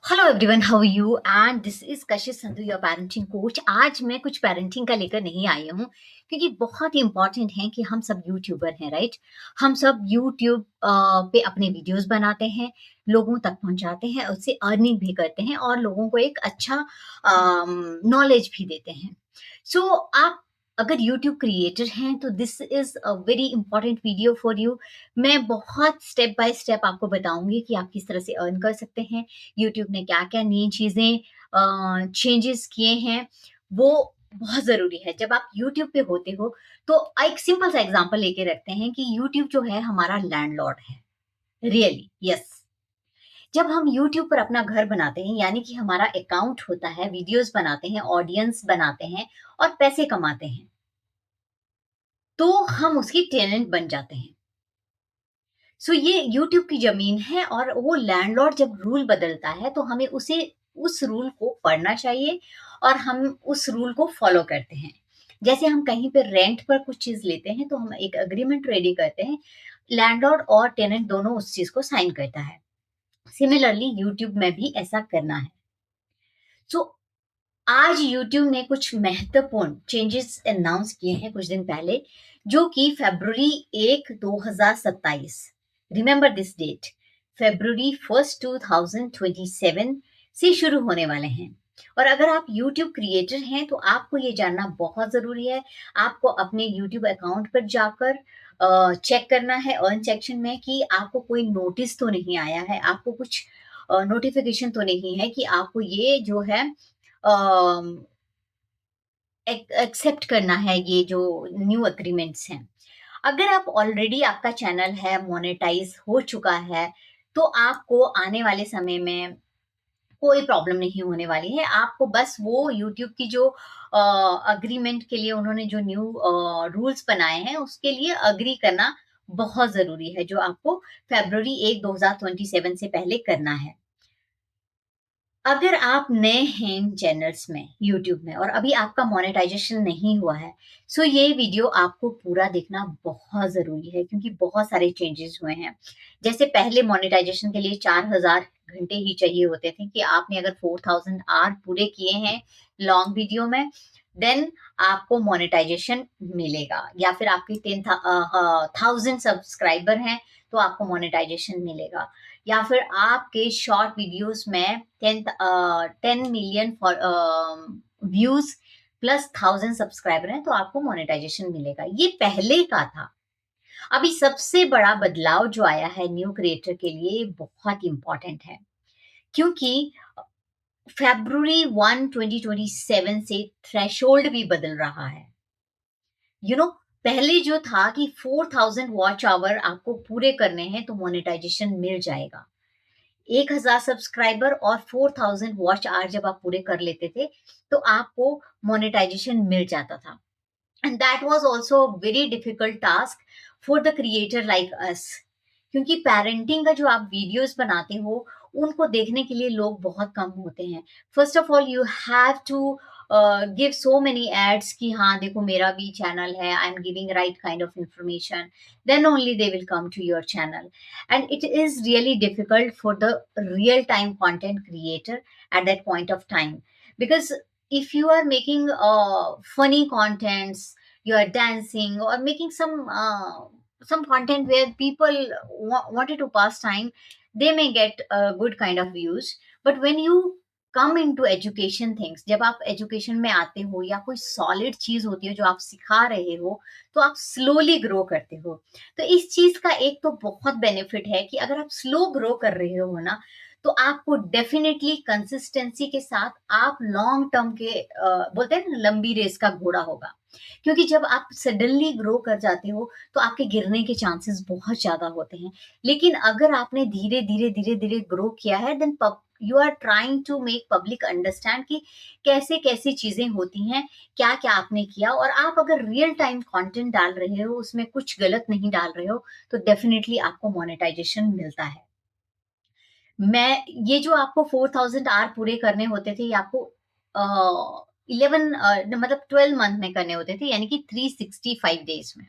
Hello everyone, how are you? And this is Kashish Sandhu, your parenting coach. आज मैं कुछ parenting का लेकर नहीं आई हूँ क्योंकि बहुत ही इंपॉर्टेंट है कि हम सब यूट्यूबर हैं, राइट? हम सब यूट्यूब पे अपने वीडियोस बनाते हैं, लोगों तक पहुंचाते हैं, उससे अर्निंग भी करते हैं और लोगों को एक अच्छा नॉलेज भी देते हैं। सो आप अगर यूट्यूब क्रिएटर हैं तो this is a very important video for you. मैं बहुत स्टेप बाय स्टेप आपको बताऊंगी कि आप किस तरह से अर्न कर सकते हैं, यूट्यूब ने क्या-क्या नई चीज़ें चेंजेस किए हैं, वो बहुत ज़रूरी है। जब आप यूट्यूब पे होते हो, तो एक सिंपल सा एग्ज़ाम्पल लेके रखते हैं कि यूट्यूब जो है हमारा लैंडलॉर्ड है, रियली, यस। जब हम यूट्यूब पर अपना घर बनाते हैं, यानी कि हमारा अकाउंट होता है, वीडियोज़ बनाते हैं, ऑडियंस बनाते हैं और पैसे कमाते हैं, तो हम उसकी टेनेंट बन जाते हैं। सो ये यूट्यूब की ज़मीन है और वो लैंडलॉर्ड जब रूल बदलता है तो हमें उसे उस रूल को पढ़ना चाहिए और हम उस रूल को फ़ॉलो करते हैं। जैसे हम कहीं पे रेंट पर कुछ चीज़ लेते हैं तो हम एक एग्रीमेंट रेडी करते हैं, लैंडलॉर्ड और टेनेंट दोनों उस चीज़ को साइन करता है। सिमिलरली यूट्यूब में भी ऐसा करना है। सो आज यूट्यूब ने कुछ महत्वपूर्ण चेंजेस अनाउंस किए हैं कुछ दिन पहले, जो कि फ़रवरी 1, 2027, रिमेंबर दिस डेट, फ़रवरी 1, 2027 से शुरू होने वाले हैं। और अगर आप यूट्यूब क्रिएटर हैं, तो आपको ये जानना बहुत ज़रूरी है। आपको अपने यूट्यूब अकाउंट पर जाकर चेक करना है अर्न सेक्शन में कि आपको कोई नोटिस तो नहीं आया है, आपको कुछ नोटिफ़िकेशन तो नहीं है कि आपको ये जो है अम, एक्सेप्ट करना है ये जो न्यू एग्रीमेंट्स हैं। अगर आप ऑलरेडी आपका चैनल है, मोनेटाइज़ हो चुका है, तो आपको आने वाले समय में कोई प्रॉब्लम नहीं होने वाली है। आपको बस वो यूट्यूब की जो एग्रीमेंट के लिए उन्होंने जो न्यू रूल्स बनाए हैं, उसके लिए एग्री करना बहुत ज़रूरी है, जो आपको फ़रवरी 1, 2027 से पहले करना है। अगर आप नए हैं इन चैनल्स में, यूट्यूब में, और अभी आपका मोनेटाइजेशन नहीं हुआ है, सो ये वीडियो आपको पूरा देखना बहुत ज़रूरी है क्योंकि बहुत सारे चेंजेस हुए हैं। जैसे पहले मोनेटाइजेशन के लिए 4000 घंटे ही चाहिए होते थे कि आपने अगर 4000 आवर पूरे किए हैं लॉन्ग वीडियो में, देन आपको मोनेटाइजेशन मिलेगा, या फिर आपके 10,000 सब्सक्राइबर हैं, तो आपको मोनेटाइजेशन मिलेगा। या फिर आपके शॉर्ट वीडियोस में 10 million for views plus 1000 subscriber हैं, तो आपको मोनेटाइजेशन मिलेगा। ये पहले का था। अभी सबसे बड़ा बदलाव जो आया है न्यू क्रिएटर के लिए, बहुत इंपॉर्टेंट है क्योंकि फेब्रुअरी 1, 2027 से थ्रेशोल्ड भी बदल रहा है। यू नो, पहले जो था कि 4000 वॉच आवर आपको पूरे करने हैं तो मोनेटाइजेशन मिल जाएगा। 1000 सब्सक्राइबर और 4000 वॉच आवर जब आप पूरे कर लेते थे, तो आपको मोनेटाइजेशन मिल जाता था। And that was also very difficult task for the creator like us, क्योंकि पेरेंटिंग का जो आप वीडियोस बनाते हो, उनको देखने के लिए लोग बहुत कम होते हैं। First of all you have to give so many ads कि हाँ देखो मेरा भी चैनल है, I am giving right kind of information, then only they will come to your channel. And it is really difficult for the real time content creator at that point of time, because if you are making funny contents, you are dancing or making some content where people wanted to pass time, they may get a good kind of views. But when you come into education things, जब आप education में आते हो या कोई solid चीज होती है जो आप सिखा रहे हो, तो आप स्लोली ग्रो करते हो। तो इस चीज का एक तो बहुत बेनिफिट है कि अगर आप स्लो ग्रो कर रहे हो ना, तो आपको डेफिनेटली कंसिस्टेंसी के साथ आप लॉन्ग टर्म के बोलते हैं ना, लंबी रेस का घोड़ा होगा। क्योंकि जब आप सडनली ग्रो कर जाते हो तो आपके गिरने के चांसेस बहुत ज्यादा होते हैं। लेकिन अगर आपने धीरे धीरे धीरे धीरे ग्रो किया है, then you are trying to make public understand कि कैसे कैसे चीजें होती हैं, क्या क्या आपने किया, और आप अगर रियल टाइम कंटेंट डाल रहे हो, उसमें कुछ गलत नहीं डाल रहे हो, तो डेफिनेटली आपको मोनेटाइजेशन मिलता है। मैं ये जो आपको 4000 आवर पूरे करने होते थे, ये आपको 11 मतलब 12 मंथ में करने होते थे, यानी कि 365 डेज में।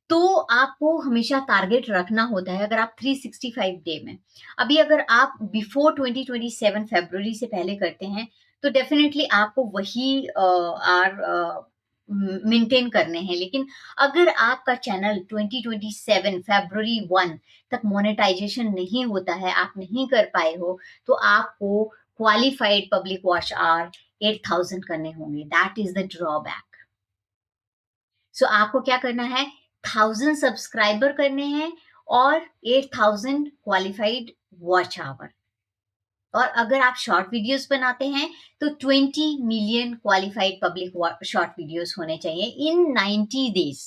तो आपको हमेशा टारगेट रखना होता है अगर आप 365 डे में। अभी अगर आप बिफोर 2027 फरवरी से पहले करते हैं, तो डेफ़िनेटली आपको वही मेंटेन करने हैं। लेकिन अगर आपका चैनल 2027 फरवरी 1 तक मोनेटाइज़ेशन नहीं होता है, आप नहीं कर पाए हो, तो आपको क्वालिफाइड पब्लिक वॉच आवर 8000 करने होंगे। That is the drawback. So आपको क्या करना है, 1000 सब्सक्राइबर करने हैं और 8000 क्वालिफाइड वॉच आवर। और अगर आप शॉर्ट वीडियोस बनाते हैं तो 20 million qualified public short videos होने चाहिए इन 90 डेज।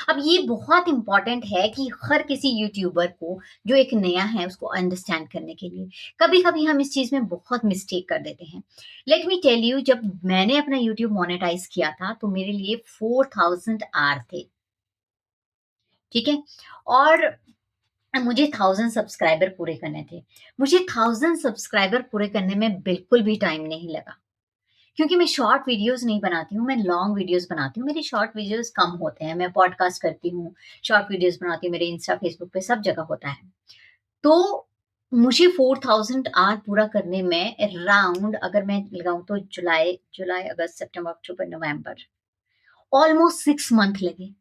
अब ये बहुत इंपॉर्टेंट है कि हर किसी यूट्यूबर को जो एक नया है उसको अंडरस्टैंड करने के लिए। कभी कभी हम इस चीज में बहुत मिस्टेक कर देते हैं। लेट मी टेल यू, जब मैंने अपना यूट्यूब मोनेटाइज किया था तो मेरे लिए 4000 आर थे, ठीक है। और मुझे 1000 सब्सक्राइबर पूरे करने थे। मुझे 1000 सब्सक्राइबर पूरे करने में बिल्कुल भी टाइम नहीं लगा, क्योंकि मैं शॉर्ट वीडियोस नहीं बनाती हूँ, मैं लॉन्ग वीडियोस बनाती हूँ। मेरे शॉर्ट वीडियोस कम होते हैं, मैं पॉडकास्ट करती हूँ, शॉर्ट वीडियोस बनाती हूँ, मेरे इंस्टा, फेसबुक पे सब जगह होता है। तो मुझे 4000 आवर पूरा करने में अराउंड, अगर मैं लगाऊँ तो जुलाई जुलाई, अगस्त, सितंबर, अक्टूबर, नवंबर, ऑलमोस्ट 6 मंथ लगे।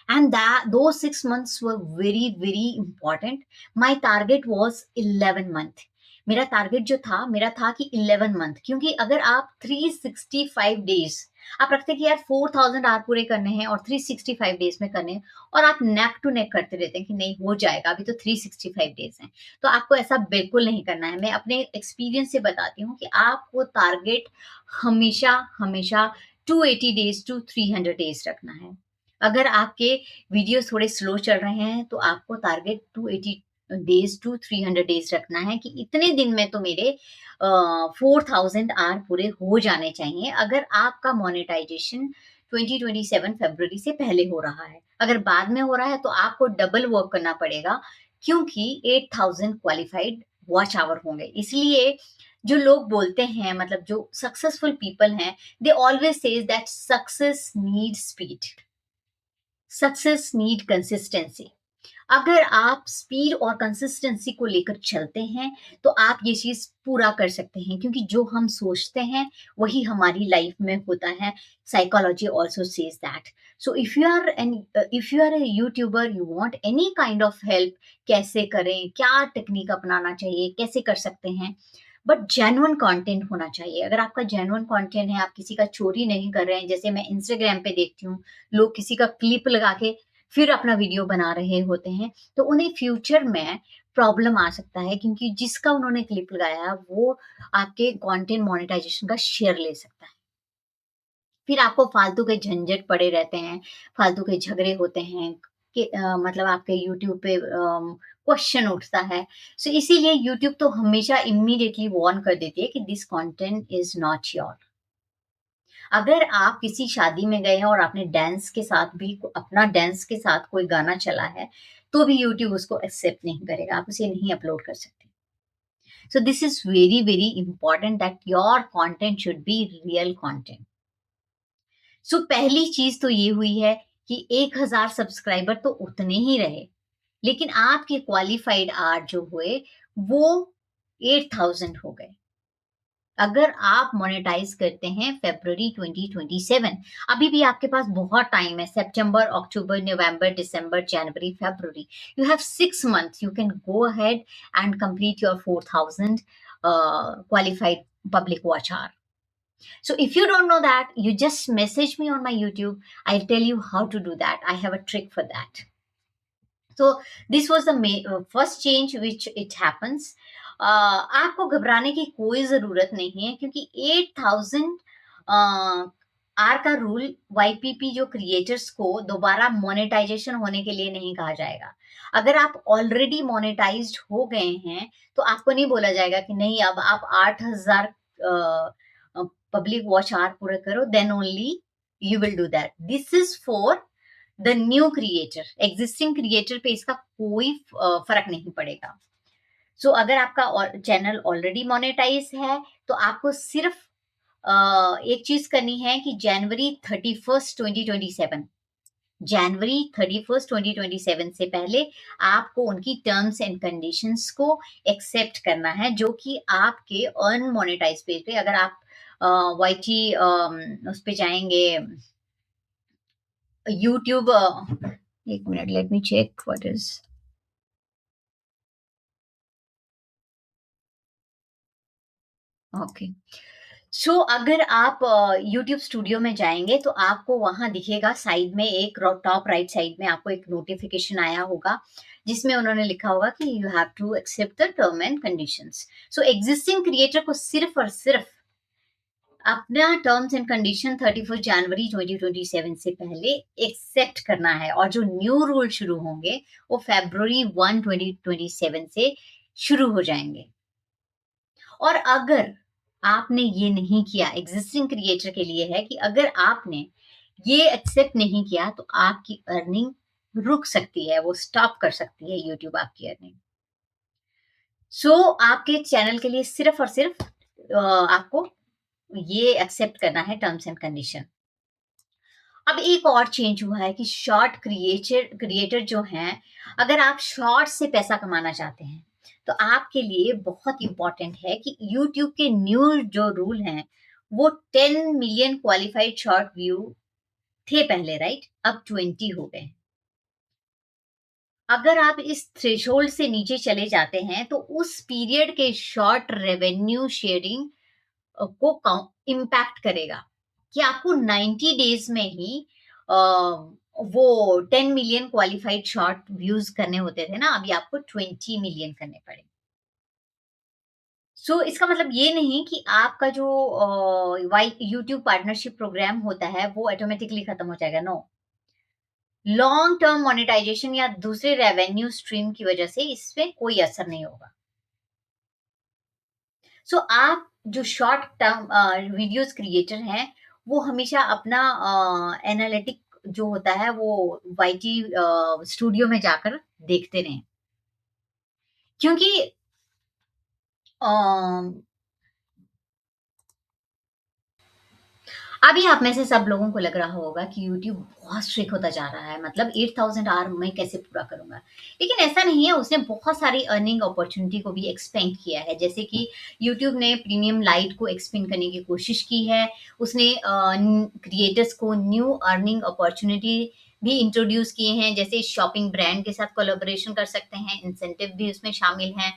And that those 6 months were very very important. My target was 11 month. मेरा टारगेट जो था, मेरा था कि 11 मंथ, क्योंकि अगर आप 365 डेज आप रखते कि यार 4000 आवर पूरे करने हैं और 365 डेज में करने हैं, और आप नेक टू नेक करते रहते हैं कि नहीं हो जाएगा, अभी तो 365 डेज हैं, तो आपको ऐसा बिल्कुल नहीं करना है। मैं अपने एक्सपीरियंस से बताती हूँ कि आपको टारगेट हमेशा हमेशा 280 डेज टू 300 डेज रखना है। अगर आपके वीडियोस थोड़े स्लो चल रहे हैं तो आपको टारगेट 280 डेज टू 300 डेज रखना है कि इतने दिन में तो मेरे 4000 आर पूरे हो जाने चाहिए। अगर आपका मोनेटाइजेशन 2027 फरवरी से पहले हो रहा है, अगर बाद में हो रहा है तो आपको डबल वर्क करना पड़ेगा, क्योंकि 8000 क्वालिफाइड वॉच आवर होंगे। इसलिए जो लोग बोलते हैं, मतलब जो सक्सेसफुल पीपल हैं, they always says that success need speed, success need consistency. अगर आप स्पीड और कंसिस्टेंसी को लेकर चलते हैं तो आप ये चीज पूरा कर सकते हैं, क्योंकि जो हम सोचते हैं वही हमारी लाइफ में होता है। Psychology also says that. So if you are a YouTuber, you want any kind of help, कैसे करें, क्या टेक्निक अपनाना चाहिए, कैसे कर सकते हैं, बट जेन्युइन कंटेंट होना चाहिए। अगर आपका जेन्युइन कंटेंट है, आप किसी का चोरी नहीं कर रहे हैं, जैसे मैं इंस्टाग्राम पे देखती हूँ, लोग किसी का क्लिप लगा के फिर अपना वीडियो बना रहे होते हैं, तो उन्हें फ्यूचर में प्रॉब्लम आ सकता है, क्योंकि जिसका उन्होंने क्लिप लगाया वो आपके कंटेंट मोनेटाइजेशन का शेयर ले सकता है। फिर आपको फालतू के झंझट पड़े रहते हैं, फालतू के झगड़े होते हैं कि मतलब आपके यूट्यूब पे क्वेश्चन उठता है। सो इसीलिए यूट्यूब तो हमेशा इमीडिएटली वार्न कर देती है कि this content is not your. अगर आप किसी शादी में गए हैं और आपने डांस के साथ भी अपना डांस के साथ कोई गाना चला है, तो भी यूट्यूब उसको एक्सेप्ट नहीं करेगा, आप उसे नहीं अपलोड कर सकते। So this is very very important that your content should be real content. So पहली चीज तो ये हुई है कि 1000 सब्सक्राइबर तो उतने ही रहे, लेकिन आपके क्वालिफाइड आर जो हुए वो 8000 हो गए। अगर आप मोनेटाइज करते हैं फरवरी 2027, अभी भी आपके पास बहुत टाइम है। सितंबर, अक्टूबर, नवंबर, दिसंबर, जनवरी, फरवरी, you have 6 months, you can go ahead and complete your 4000 qualified public watch hour. So if you don't know that, you just message me on my YouTube. I'll tell you how to do that. I have a trick for that. So this was the first change which it happens. आपको घबराने की कोई ज़रूरत नहीं है, क्योंकि 8000 are का rule वाईपीपी जो क्रिएटर्स को दोबारा मोनेटाइजेशन होने के लिए नहीं कहा जाएगा। अगर आप ऑलरेडी मोनेटाइज्ड हो गए हैं तो आपको नहीं बोला जाएगा कि नहीं अब आप 8000 पब्लिक वॉच आवर पूरा करो, then only you will do that. This is for the new creator. Existing creator पे इसका कोई फर्क नहीं पड़ेगा। सो अगर आपका चैनल ऑलरेडी मोनेटाइज है तो आपको सिर्फ एक चीज करनी है कि जनवरी 31 2027 जनवरी 31st 2027 से पहले आपको उनकी टर्म्स एंड कंडीशंस को एक्सेप्ट करना है, जो कि आपके अनमोनेटाइज पेज पे, अगर आप वाईटी उस पे जाएंगे यूट्यूब, एक मिनट, let me check what is, okay. So अगर आप यूट्यूब स्टूडियो में जाएंगे तो आपको वहां दिखेगा साइड में एक, टॉप राइट साइड में आपको एक नोटिफिकेशन आया होगा जिसमें उन्होंने लिखा होगा कि you have to accept the term and conditions. So existing creator को सिर्फ और सिर्फ अपना टर्म्स एंड कंडीशन 31 जनवरी 2027 से पहले एक्सेप्ट करना है, और जो न्यू रूल शुरू होंगे वो February 1 2027 से शुरू हो जाएंगे। और अगर आपने ये नहीं किया, एग्जिस्टिंग क्रिएटर के लिए है कि अगर आपने ये एक्सेप्ट नहीं किया तो आपकी अर्निंग रुक सकती है, वो स्टॉप कर सकती है यूट्यूब आपकी अर्निंग। सो आपके चैनल के लिए सिर्फ और सिर्फ आपको ये एक्सेप्ट करना है टर्म्स एंड कंडीशन। अब एक और चेंज हुआ है कि शॉर्ट क्रिएटर क्रिएटर जो हैं, अगर आप शॉर्ट से पैसा कमाना चाहते हैं तो आपके लिए बहुत इंपॉर्टेंट है कि यूट्यूब के न्यू जो रूल हैं, वो 10 मिलियन क्वालिफाइड शॉर्ट व्यू थे पहले, राइट, अब 20 हो गए। अगर आप इस थ्रेशोल्ड से नीचे चले जाते हैं तो उस पीरियड के शॉर्ट रेवेन्यू शेयरिंग को इम्पैक्ट करेगा कि आपको 90 डेज में ही वो 10 मिलियन क्वालिफाइड शॉर्ट व्यूज करने होते थे ना, अभी आपको 20 मिलियन करने पड़े। सो इसका मतलब ये नहीं कि आपका जो वाई यूट्यूब पार्टनरशिप प्रोग्राम होता है वो ऑटोमेटिकली खत्म हो जाएगा, नो। लॉन्ग टर्म मोनेटाइजेशन या दूसरे रेवेन्यू स्ट्रीम की वजह से इसमें कोई असर नहीं होगा। सो आप जो शॉर्ट टर्म वीडियोस क्रिएटर हैं, वो हमेशा अपना एनालिटिक जो होता है वो वाईटी स्टूडियो में जाकर देखते रहें, क्योंकि अभी आप में से सब लोगों को लग रहा होगा कि यूट्यूब बहुत स्ट्रिक्ट होता जा रहा है, मतलब 8000 आवर मैं कैसे पूरा करूंगा। लेकिन ऐसा नहीं है, उसने बहुत सारी अर्निंग अपॉर्चुनिटी को भी एक्सपेंड किया है, जैसे कि यूट्यूब ने प्रीमियम लाइट को एक्सपेंड करने की कोशिश की है। उसने क्रिएटर्स को न्यू अर्निंग अपॉर्चुनिटी भी इंट्रोड्यूस किए हैं, जैसे शॉपिंग ब्रांड के साथ कोलैबोरेशन कर सकते हैं, इंसेंटिव भी उसमें शामिल हैं।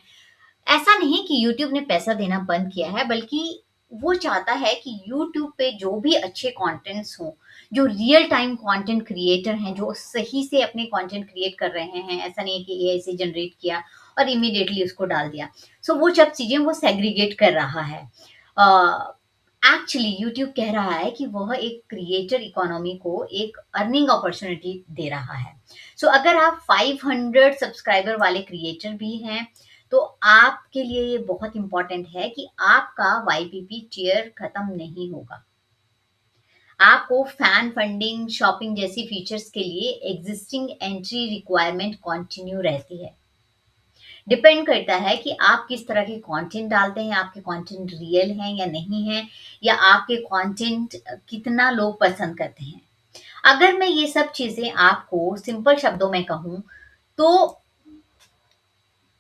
ऐसा नहीं कि यूट्यूब ने पैसा देना बंद किया है, बल्कि वो चाहता है कि यूट्यूब पे जो भी अच्छे कंटेंट्स हों, जो रियल टाइम कंटेंट क्रिएटर हैं, जो सही से अपने कंटेंट क्रिएट कर रहे हैं, ऐसा नहीं है कि एआई से जनरेट किया और इमीडिएटली उसको डाल दिया। सो वो सब चीजें वो सेग्रीगेट कर रहा है। एक्चुअली यूट्यूब कह रहा है कि वह एक क्रिएटर इकोनॉमी को एक अर्निंग अपॉर्चुनिटी दे रहा है। सो अगर आप 500 सब्सक्राइबर वाले क्रिएटर भी हैं तो आपके लिए ये बहुत इंपॉर्टेंट है कि आपका वाईपीपी टियर खत्म नहीं होगा। आपको फैन फंडिंग, शॉपिंग जैसी फीचर्स के लिए एग्जिस्टिंग एंट्री रिक्वायरमेंट कंटिन्यू रहती है। डिपेंड करता है कि आप किस तरह के कंटेंट डालते हैं, आपके कंटेंट रियल हैं या नहीं है, या आपके कंटेंट कितना लोग पसंद करते हैं। अगर मैं ये सब चीजें आपको सिंपल शब्दों में कहूँ तो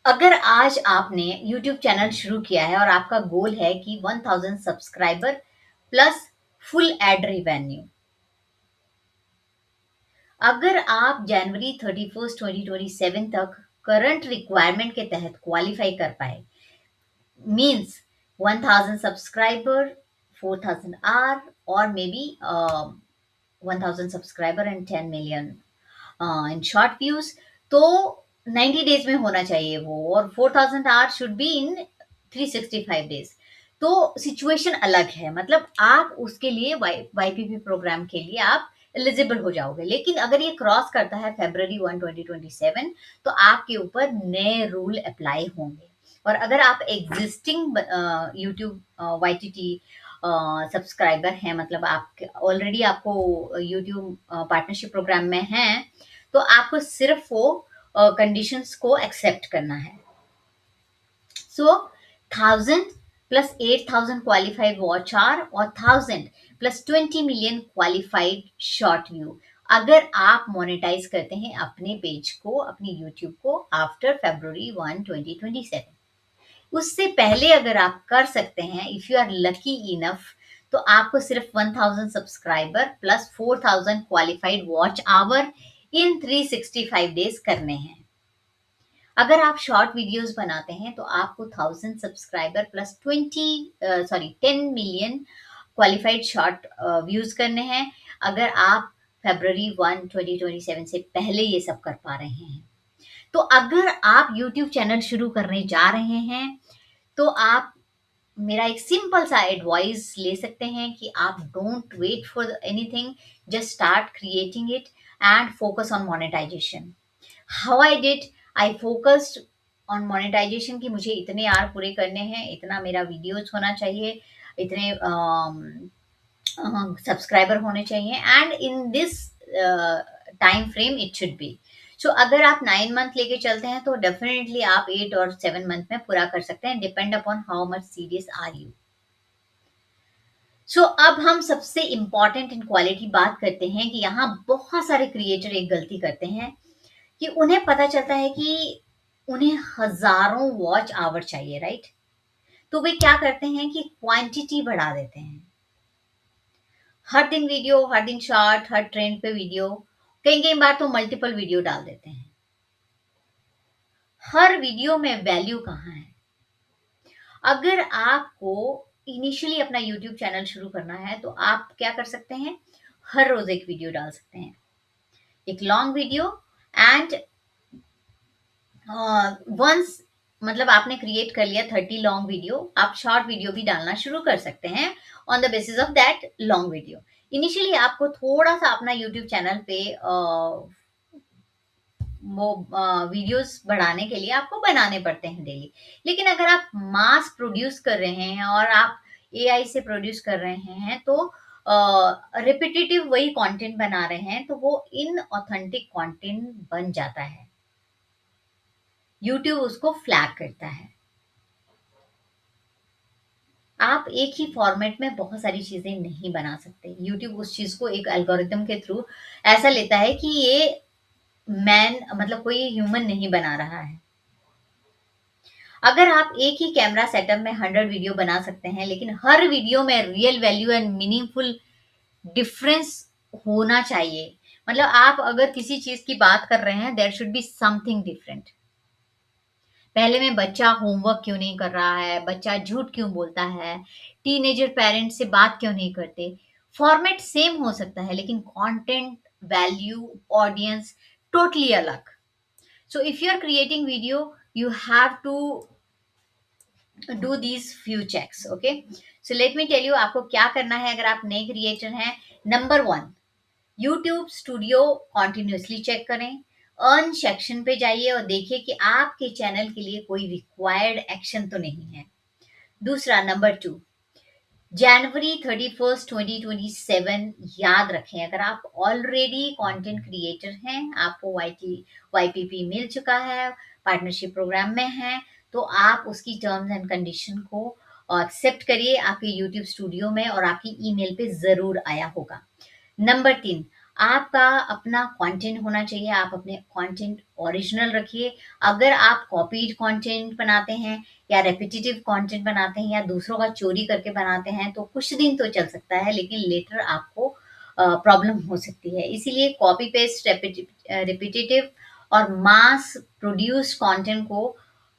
अगर आज आपने यूट्यूब चैनल शुरू किया है और आपका गोल है कि 1000 subscriber plus full ad revenue, अगर आप जनवरी 31 2027 तक करंट रिक्वायरमेंट के तहत क्वालिफाई कर पाए, मींस 1000 सब्सक्राइबर, 4000 आर, और may be 1000 subscriber and 10 million in short views, तो 90 डेज में होना चाहिए वो, और 4000 hour should be in 365 days. तो सिचुएशन अलग है, मतलब आप उसके लिए वाईपीपी प्रोग्राम के लिए आप एलिजिबल हो जाओगे। लेकिन अगर ये क्रॉस करता है February 1 2027 तो आपके ऊपर नए रूल अप्लाई होंगे। और अगर आप एग्जिस्टिंग यूट्यूब वाईटीटी सब्सक्राइबर हैं, मतलब आप ऑलरेडी आपको यूट्यूब पार्टनरशिप प्रोग्राम में हैं, तो आपको सिर्फ वो कंडीशंस को एक्सेप्ट करना है। सो 1000 प्लस 8000 क्वालिफाइड वॉच आवर और 1000 plus 20 million qualified short view, अगर आप मोनेटाइज करते हैं अपने पेज को, अपने यूट्यूब को आफ्टर February 1, 2027, उससे पहले अगर आप कर सकते हैं, if you are lucky enough, तो आपको सिर्फ 1000 subscriber plus 4000 qualified watch hour in 365 days करने हैं। अगर आप शॉर्ट वीडियोस बनाते हैं तो आपको 1000 subscriber plus 10 million qualified short views करने हैं, अगर आप February 1, 2027 से पहले ये सब कर पा रहे हैं। तो अगर आप यूट्यूब चैनल शुरू करने जा रहे हैं, तो आप मेरा एक सिंपल सा एडवाइस ले सकते हैं कि आप don't wait for anything, just start creating it and focus on monetization. How I did, I focused on monetization कि मुझे इतने आर पूरे करने हैं, इतना मेरा वीडियोस होना चाहिए, इतने सब्सक्राइबर होने चाहिए, and in this time frame it should be. So अगर आप 9 मंथ लेके चलते हैं तो डेफिनेटली आप 8 और 7 मंथ में पूरा कर सकते हैं, depend upon how much serious are you. So अब हम सबसे इंपॉर्टेंट इन क्वालिटी बात करते हैं कि यहाँ बहुत सारे क्रिएटर एक गलती करते हैं कि उन्हें पता चलता है कि उन्हें हजारों वॉच आवर चाहिए, राइट? तो वे क्या करते हैं कि क्वांटिटी बढ़ा देते हैं, हर दिन वीडियो, हर दिन शॉर्ट, हर ट्रेंड पे वीडियो, कई कई बार तो मल्टीपल वीडियो डाल देते हैं। हर वीडियो में वैल्यू कहाँ है? अगर आपको इनिशियली अपना यूट्यूब चैनल शुरू करना है तो आप क्या कर सकते हैं, हर रोज एक वीडियो डाल सकते हैं, एक लॉन्ग वीडियो, एंड वंस मतलब आपने क्रिएट कर लिया 30 लॉन्ग वीडियो, आप शॉर्ट वीडियो भी डालना शुरू कर सकते हैं on the basis of that long video. Initially आपको थोड़ा सा अपना यूट्यूब चैनल पे वो वीडियोस बढ़ाने के लिए आपको बनाने पड़ते हैं डेली। लेकिन अगर आप मास प्रोड्यूस कर रहे हैं और आप एआई से प्रोड्यूस कर रहे हैं, तो रिपीटेटिव वही कंटेंट बना रहे हैं, तो वो इन ऑथेंटिक कंटेंट बन जाता है, यूट्यूब उसको फ्लैग करता है। आप एक ही फॉर्मेट में बहुत सारी चीजें नहीं बना सकते, यूट्यूब उस चीज को एक एल्गोरिथम के थ्रू ऐसा लेता है कि ये मैन मतलब कोई ह्यूमन नहीं बना रहा है। अगर आप एक ही कैमरा सेटअप में 100 वीडियो बना सकते हैं, लेकिन हर वीडियो में real value and meaningful difference होना चाहिए, मतलब आप अगर किसी चीज की बात कर रहे हैं, there should be something different. पहले में बच्चा होमवर्क क्यों नहीं कर रहा है, बच्चा झूठ क्यों बोलता है, टीनेजर पेरेंट्स से बात क्यों नहीं करते, फॉर्मेट सेम हो सकता है लेकिन कंटेंट, वैल्यू, ऑडियंस टोटली अलग। So if you are creating video, you have to do these few checks, okay? So let me tell you आपको क्या करना है अगर आप नए क्रिएटर हैं। Number 1, YouTube studio continuously check करें, अर्न सेक्शन पे जाइए और देखिए कि आपके चैनल के लिए कोई रिक्वायर्ड एक्शन तो नहीं है। दूसरा, नंबर 2, January 31, 2027 याद रखें, अगर आप ऑलरेडी कंटेंट क्रिएटर हैं, आपको YPP मिल चुका है, पार्टनरशिप प्रोग्राम में है, तो आप उसकी टर्म्स एंड कंडीशन को एक्सेप्ट करिए, आपके यूट्यूब स्टूडियो में और आपकी ईमेल पे ज़रूर आया होगा। नंबर 3, आपका अपना कंटेंट होना चाहिए, आप अपने कंटेंट ओरिजिनल रखिए। अगर आप कॉपीड कंटेंट बनाते हैं या रेपिटेटिव कंटेंट बनाते हैं या दूसरों का चोरी करके बनाते हैं, तो कुछ दिन तो चल सकता है लेकिन लेटर आपको प्रॉब्लम हो सकती है। इसीलिए कॉपी पेस्ट, रिपीटेटिव और मास प्रोड्यूस कंटेंट को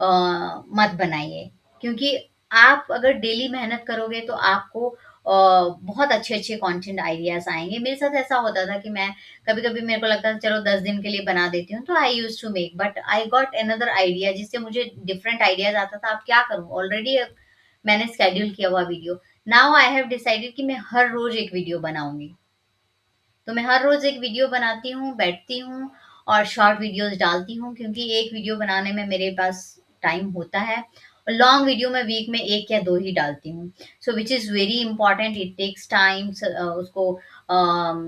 मत बनाइए, क्योंकि आप अगर डेली मेहनत करोगे तो आपको बहुत अच्छे अच्छे कंटेंट आइडियाज आएंगे। मेरे साथ ऐसा होता था कि मैं कभी कभी मेरे को लगता था चलो 10 दिन के लिए बना देती हूँ, तो I use to make, but I got another idea जिससे मुझे डिफरेंट आइडियाज आता था। अब क्या करूँ, ऑलरेडी मैंने स्केड्यूल किया हुआ video. Now I have decided कि मैं हर रोज एक वीडियो बनाऊंगी, तो मैं हर रोज एक वीडियो बनाती हूँ, बैठती हूँ और शॉर्ट वीडियोस डालती हूँ, क्योंकि एक वीडियो बनाने में मेरे पास टाइम होता है, और लॉन्ग वीडियो में वीक में 1 या 2 ही डालती हूँ। So which is very important, it takes time, उसको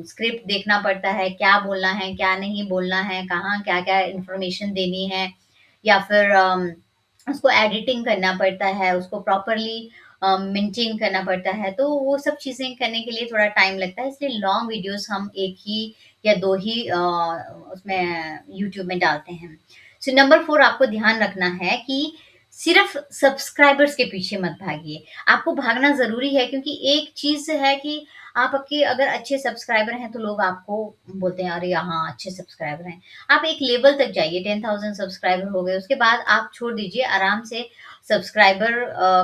स्क्रिप्ट देखना पड़ता है, क्या बोलना है क्या नहीं बोलना है, कहाँ क्या क्या इंफॉर्मेशन देनी है, या फिर उसको एडिटिंग करना पड़ता है, उसको प्रॉपरली मेंटेन करना पड़ता है, तो वो सब चीज़ें करने के लिए थोड़ा टाइम लगता है, इसलिए लॉन्ग वीडियोज़ हम 1 ही या 2 ही उसमें यूट्यूब में डालते हैं। सो नंबर 4 आपको ध्यान रखना है कि सिर्फ़ सब्सक्राइबर्स के पीछे मत भागिए। आपको भागना ज़रूरी है, क्योंकि एक चीज़ है कि आपके अगर अच्छे सब्सक्राइबर हैं तो लोग आपको बोलते हैं, अरे हाँ, अच्छे सब्सक्राइबर हैं। आप एक लेवल तक जाइए, 10,000 सब्सक्राइबर हो गए, उसके बाद आप छोड़ दीजिए आराम से। सब्सक्राइबर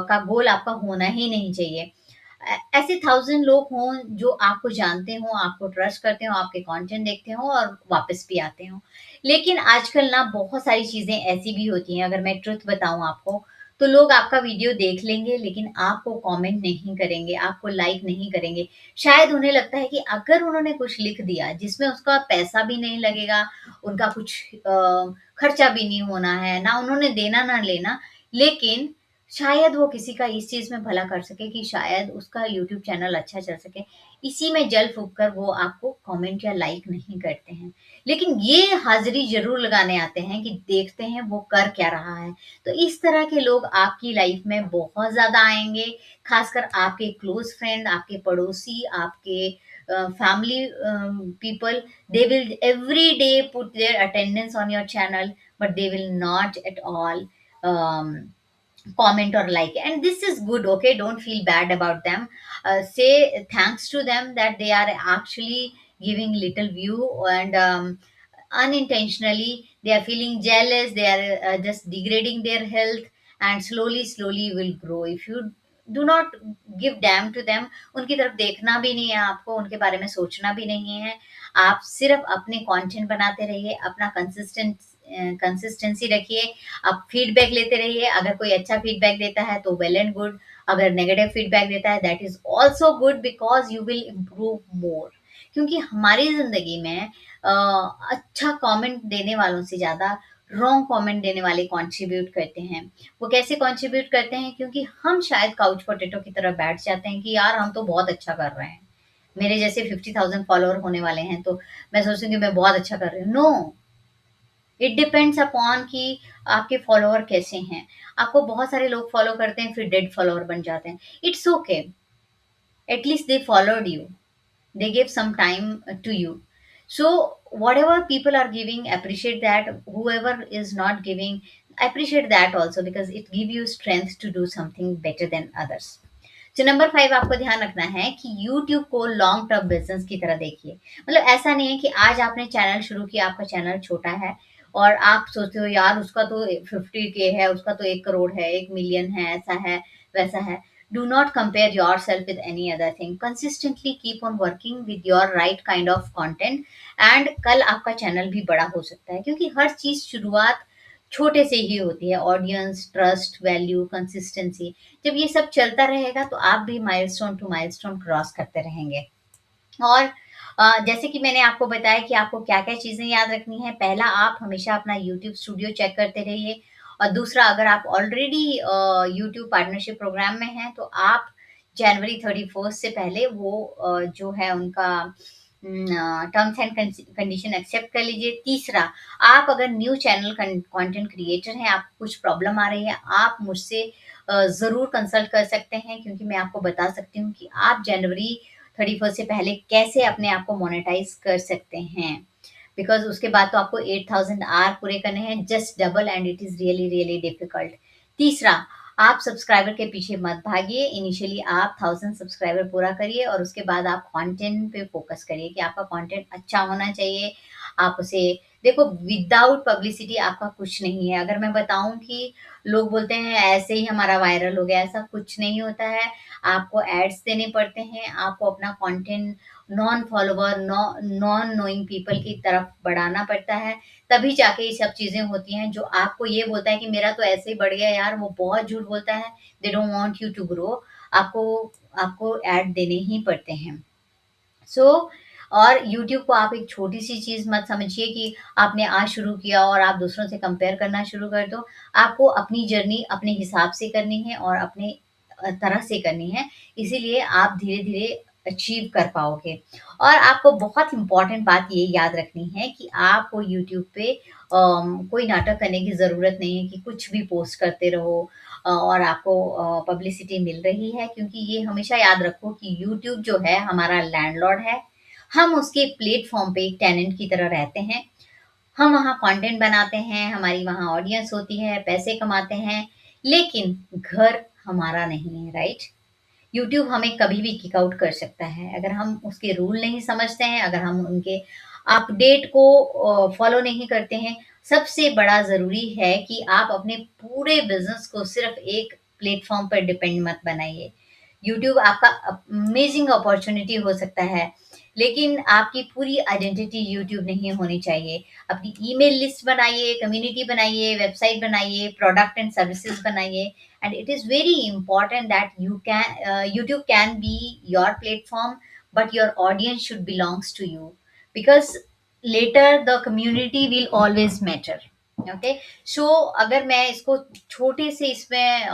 का गोल आपका होना ही नहीं चाहिए। ऐसे 1000 लोग हों जो आपको जानते हों, आपको ट्रस्ट करते हों, आपके कंटेंट देखते हों और वापस भी आते हों। लेकिन आजकल ना बहुत सारी चीज़ें ऐसी भी होती हैं, अगर मैं ट्रुथ बताऊँ आपको, तो लोग आपका वीडियो देख लेंगे लेकिन आपको कमेंट नहीं करेंगे, आपको लाइक नहीं करेंगे। शायद उन्हें लगता है कि अगर उन्होंने कुछ लिख दिया जिसमें उसका पैसा भी नहीं लगेगा, उनका कुछ खर्चा भी नहीं होना है, ना उन्होंने देना ना लेना, लेकिन शायद वो किसी का इस चीज़ में भला कर सके कि शायद उसका यूट्यूब चैनल अच्छा चल सके। इसी में जल फूँक कर वो आपको कमेंट या लाइक नहीं करते हैं। लेकिन ये हाज़िरी ज़रूर लगाने आते हैं कि देखते हैं वो कर क्या रहा है। तो इस तरह के लोग आपकी लाइफ़ में बहुत ज़्यादा आएँगे, ख़ासकर आपके क्लोज़ फ्रेंड, आपके पड़ोसी, आपके family people, they will every day put their attendance on your channel, but they will not at all um, comment or like, and this is good. Okay, don't feel bad about them. Say thanks to them that they are actually giving little view, and unintentionally they are feeling jealous, they are just degrading their health, and slowly will grow if you do not give damn to them. उनकी तरफ देखना भी नहीं है आपको, उनके बारे में सोचना भी नहीं है। आप सिर्फ अपने कंटेंट बनाते रहिए, अपना कंसिस्टेंसी रखिए, आप फीडबैक लेते रहिए। अगर कोई अच्छा फीडबैक देता है तो वेल एंड गुड, अगर नेगेटिव फीडबैक देता है that is also good, because you will improve मोर। क्योंकि हमारी ज़िंदगी में अच्छा कमेंट देने वालों से ज़्यादा रॉन्ग कमेंट देने वाले कंट्रीब्यूट करते हैं। वो कैसे कंट्रीब्यूट करते हैं? क्योंकि हम शायद काउच पोटैटो की तरह बैठ जाते हैं कि यार हम तो बहुत अच्छा कर रहे हैं। मेरे जैसे 50,000 फॉलोवर होने वाले हैं, तो मैं सोचती हूँ कि मैं बहुत अच्छा कर रही हूँ। नो, इट डिपेंड्स अपॉन कि आपके फॉलोवर कैसे हैं। आपको बहुत सारे लोग फॉलो करते हैं, फिर डेड फॉलोवर बन जाते हैं। It's okay, at least they followed you, they give some time to you. So whatever people are giving, appreciate that. Whoever is not giving, appreciate that also, because it give you strength to do something better than others. तो number 5 आपको ध्यान रखना है कि YouTube को long term business की तरह देखिए। मतलब ऐसा नहीं है कि आज आपने चैनल शुरू किया, आपका चैनल छोटा है और आप सोचते हो यार उसका तो 50K है, उसका तो 1 करोड़ है, 1 मिलियन है, ऐसा है, वैसा है। Do not compare yourself with any other thing. Consistently keep on working with your right kind of content, and कल आपका चैनल भी बड़ा हो सकता है, क्योंकि हर चीज़ शुरुआत छोटे से ही होती है। ऑडियंस, ट्रस्ट, वैल्यू, कंसिस्टेंसी, जब ये सब चलता रहेगा तो आप भी माइलस्टोन टू माइलस्टोन क्रॉस करते रहेंगे। और जैसे कि मैंने आपको बताया कि आपको क्या-क्या चीज़ें याद रखनी है। पहला, आप हमेशा अपना यूट्यूब स्टूडियो चेक करते रहिए, और दूसरा, अगर आप ऑलरेडी यूट्यूब पार्टनरशिप प्रोग्राम में हैं, तो आप जनवरी 31 से पहले वो जो है उनका टर्म्स एंड कंडीशन एक्सेप्ट कर लीजिए। तीसरा, आप अगर न्यू चैनल कंटेंट क्रिएटर हैं, आपको कुछ प्रॉब्लम आ रही है, आप मुझसे ज़रूर कंसल्ट कर सकते हैं, क्योंकि मैं आपको बता सकती हूँ कि आप जनवरी 31 से पहले कैसे अपने आप को मोनेटाइज़ कर सकते हैं। बिकॉज़ उसके बाद तो आपको 8000 आवर पूरे करने हैं, just double, and it is really difficult. तीसरा, आप सब्सक्राइबर के पीछे मत भागिए। इनिशियली आप 1000 सब्सक्राइबर पूरा करिए और उसके बाद आप कंटेंट पे फ़ोकस करिए कि आपका कंटेंट अच्छा होना चाहिए। आप उसे देखो, विदाउट पब्लिसिटी आपका कुछ नहीं है। अगर मैं बताऊँ कि लोग बोलते हैं ऐसे ही हमारा वायरल हो गया, ऐसा कुछ नहीं होता है। आपको एड्स देने पड़ते हैं, आपको अपना content non follower, non knowing people की तरफ बढ़ाना पड़ता है, तभी जाके ये सब चीज़ें होती हैं। जो आपको ये बोलता है कि मेरा तो ऐसे ही बढ़ गया यार, वो बहुत झूठ बोलता है। They don't want you to grow. आपको आपको ऐड देने ही पड़ते हैं। सो और यूट्यूब को आप एक छोटी-सी चीज़ मत समझिए कि आपने आज शुरू किया और आप दूसरों से कंपेयर करना शुरू कर दो। आपको अपनी जर्नी अपने हिसाब से करनी है और अपने तरह से करनी है। इसीलिए आप धीरे-धीरे अचीव कर पाओगे। और आपको बहुत इम्पोर्टेंट बात ये याद रखनी है कि आपको यूट्यूब पे कोई नाटक करने की ज़रूरत नहीं है कि कुछ भी पोस्ट करते रहो। और आपको पब्लिसिटी मिल रही है, क्योंकि ये हमेशा याद रखो कि यूट्यूब जो है हमारा लैंडलॉर्ड है। हम उसके प्लेटफ़ॉर्म पे एक टेनेंट की तरह रहते हैं। हम वहाँ कंटेंट बनाते हैं, हमारी वहाँ ऑडियंस होती है, पैसे कमाते हैं, लेकिन घर हमारा नहीं है, राइट? यूट्यूब हमें कभी भी किक आउट कर सकता है अगर हम उसके रूल नहीं समझते हैं, अगर हम उनके अपडेट को फॉलो नहीं करते हैं। सबसे बड़ा ज़रूरी है कि आप अपने पूरे बिज़नेस को सिर्फ़ एक प्लेटफ़ॉर्म पर डिपेंड मत बनाइए। यूट्यूब आपका अमेज़िंग अपॉर्च्युनिटी हो सकता है, लेकिन आपकी पूरी आइडेंटिटी यूट्यूब नहीं होनी चाहिए। अपनी ईमेल लिस्ट बनाइए, कम्युनिटी बनाइए, वेबसाइट बनाइए, प्रोडक्ट एंड सर्विसेज़ बनाइए। And it is very important that YouTube can be your platform, but your audience should belongs to you, because later the community will always matter. Okay, so अगर मैं इसको छोटे से इसमें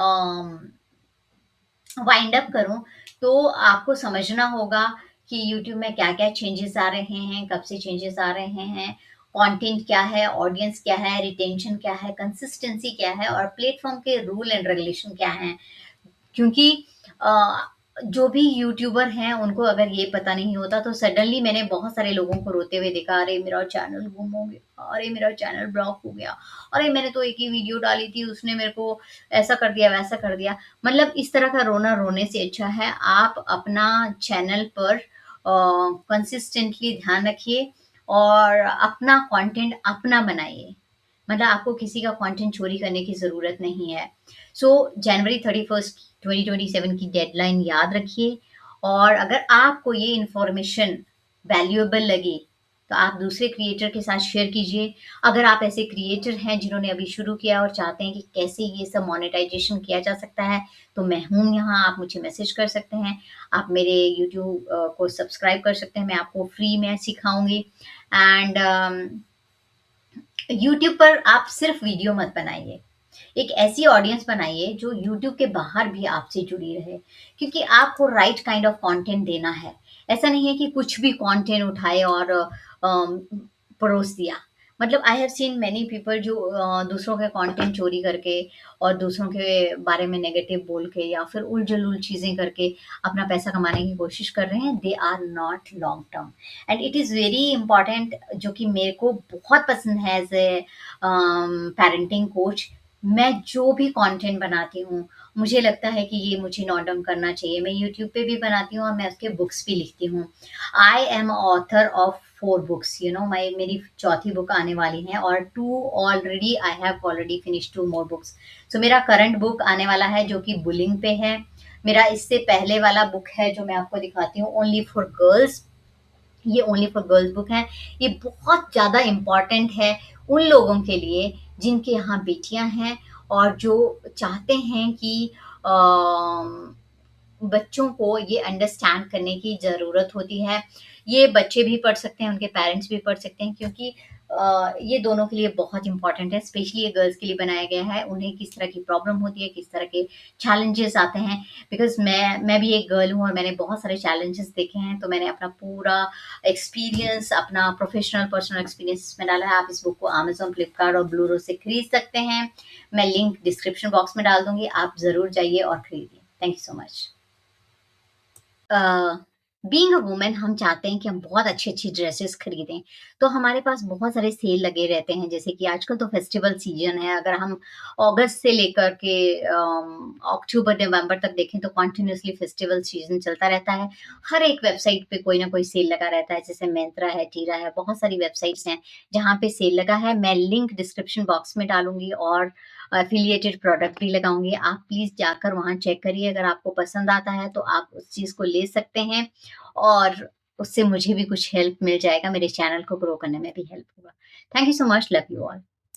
wind up करूं, तो आपको समझना होगा कि यूट्यूब में क्या क्या चेंजेस आ रहे हैं, कब से चेंजेस आ रहे हैं, कंटेंट क्या है, ऑडियंस क्या है, रिटेंशन क्या है, कंसिस्टेंसी क्या है, और प्लेटफॉर्म के रूल एंड रेगुलेशन क्या हैं। क्योंकि अ, जो भी यूट्यूबर हैं उनको अगर ये पता नहीं होता, तो सडनली मैंने बहुत सारे लोगों को रोते हुए देखा, अरे मेरा चैनल गुम हो गया, अरे मेरा चैनल ब्लॉक हो गया, अरे मैंने तो एक ही वीडियो डाली थी, उसने मेरे को ऐसा कर दिया, वैसा कर दिया। मतलब इस तरह का रोना रोने से अच्छा है आप अपना चैनल पर कंसिस्टेंटली ध्यान रखिए और अपना कंटेंट अपना बनाइए। मतलब आपको किसी का कंटेंट चोरी करने की ज़रूरत नहीं है। सो जनवरी 31st 2027 की डेडलाइन याद रखिए, और अगर आपको ये इन्फॉर्मेशन वैल्यूएबल लगी, तो आप दूसरे क्रिएटर के साथ शेयर कीजिए। अगर आप ऐसे क्रिएटर हैं जिन्होंने अभी शुरू किया और चाहते हैं कि कैसे ये सब मोनेटाइजेशन किया जा सकता है, तो मैं हूँ यहाँ, आप मुझे मैसेज कर सकते हैं। आप मेरे यूट्यूब को सब्सक्राइब कर सकते हैं, मैं आपको फ्री में सिखाऊँगी। एंड यूट्यूब पर आप सिर्फ वीडियो मत बनाइए, एक ऐसी ऑडियंस बनाइए जो यूट्यूब के बाहर भी आपसे जुड़ी रहे, क्योंकि आपको राइट काइंड ऑफ कंटेंट देना है। ऐसा नहीं है कि कुछ भी कंटेंट उठाए और परोस दिया। मतलब I have seen many people जो दूसरों के कंटेंट चोरी करके और दूसरों के बारे में नेगेटिव बोल के या फिर उल-जलूल चीज़ें करके अपना पैसा कमाने की कोशिश कर रहे हैं। They are not long term, and it is very important, जो कि मेरे को बहुत पसंद है एज़ ए पैरेंटिंग कोच। मैं जो भी कंटेंट बनाती हूँ, मुझे लगता है कि ये मुझे नोट डाउन करना चाहिए। मैं यूट्यूब पे भी बनाती हूँ और मैं उसके बुक्स भी लिखती हूँ। I am author of 4 books, you know, मेरी चौथी बुक आने वाली है, और 2 already I have already finished 2 more books. So मेरा करंट बुक आने वाला है जो कि बुलिंग पे है। मेरा इससे पहले वाला बुक है जो मैं आपको दिखाती हूँ, ओनली फॉर गर्ल्स। ये ओनली फॉर गर्ल्स बुक है। ये बहुत ज़्यादा इम्पोर्टेंट है उन लोगों के लिए जिनके यहाँ बेटियाँ हैं और जो चाहते हैं कि बच्चों को ये अंडरस्टैंड करने की ज़रूरत होती है। ये बच्चे भी पढ़ सकते हैं, उनके पेरेंट्स भी पढ़ सकते हैं, क्योंकि ये दोनों के लिए बहुत इम्पोर्टेंट है। स्पेशली ये गर्ल्स के लिए बनाया गया है, उन्हें किस तरह की प्रॉब्लम होती है, किस तरह के चैलेंजेस आते हैं। बिकॉज़ मैं भी एक गर्ल हूँ और मैंने बहुत सारे चैलेंजेस देखे हैं, तो मैंने अपना पूरा एक्सपीरियंस, अपना प्रोफ़ेशनल पर्सनल एक्सपीरियंस इसमें डाला है। आप इस बुक को अमेज़न, फ्लिपकार्ट और ब्लूरो से खरीद सकते हैं। मैं लिंक डिस्क्रिप्शन बॉक्स में डाल दूँगी, आप ज़रूर जाइए और खरीदिए। Thank you so much. Being a woman हम चाहते हैं कि हम बहुत अच्छी-अच्छी ड्रेसेस खरीदें, तो हमारे पास बहुत सारे सेल लगे रहते हैं, जैसे कि आजकल तो फेस्टिवल सीज़न है। अगर हम अगस्त से लेकर के अक्टूबर, नवंबर तक देखें तो कंटिन्यूअसली फेस्टिवल सीज़न चलता रहता है। हर एक वेबसाइट पे कोई ना कोई सेल लगा रहता है, जैसे मिंत्रा है, टीरा है, बहुत सारी वेबसाइट्स हैं जहाँ पे सेल लगा है। मैं लिंक डिस्क्रिप्शन बॉक्स में डालूँगी और एफिलिएटेड प्रोडक्ट भी लगाऊँगी। आप प्लीज़ जाकर वहाँ चेक करिए, अगर आपको पसंद आता है तो आप उस चीज़ को ले सकते हैं, और उससे मुझे भी कुछ हेल्प मिल जाएगा, मेरे चैनल को ग्रो करने में भी हेल्प होगा। Thank you so much, love you all.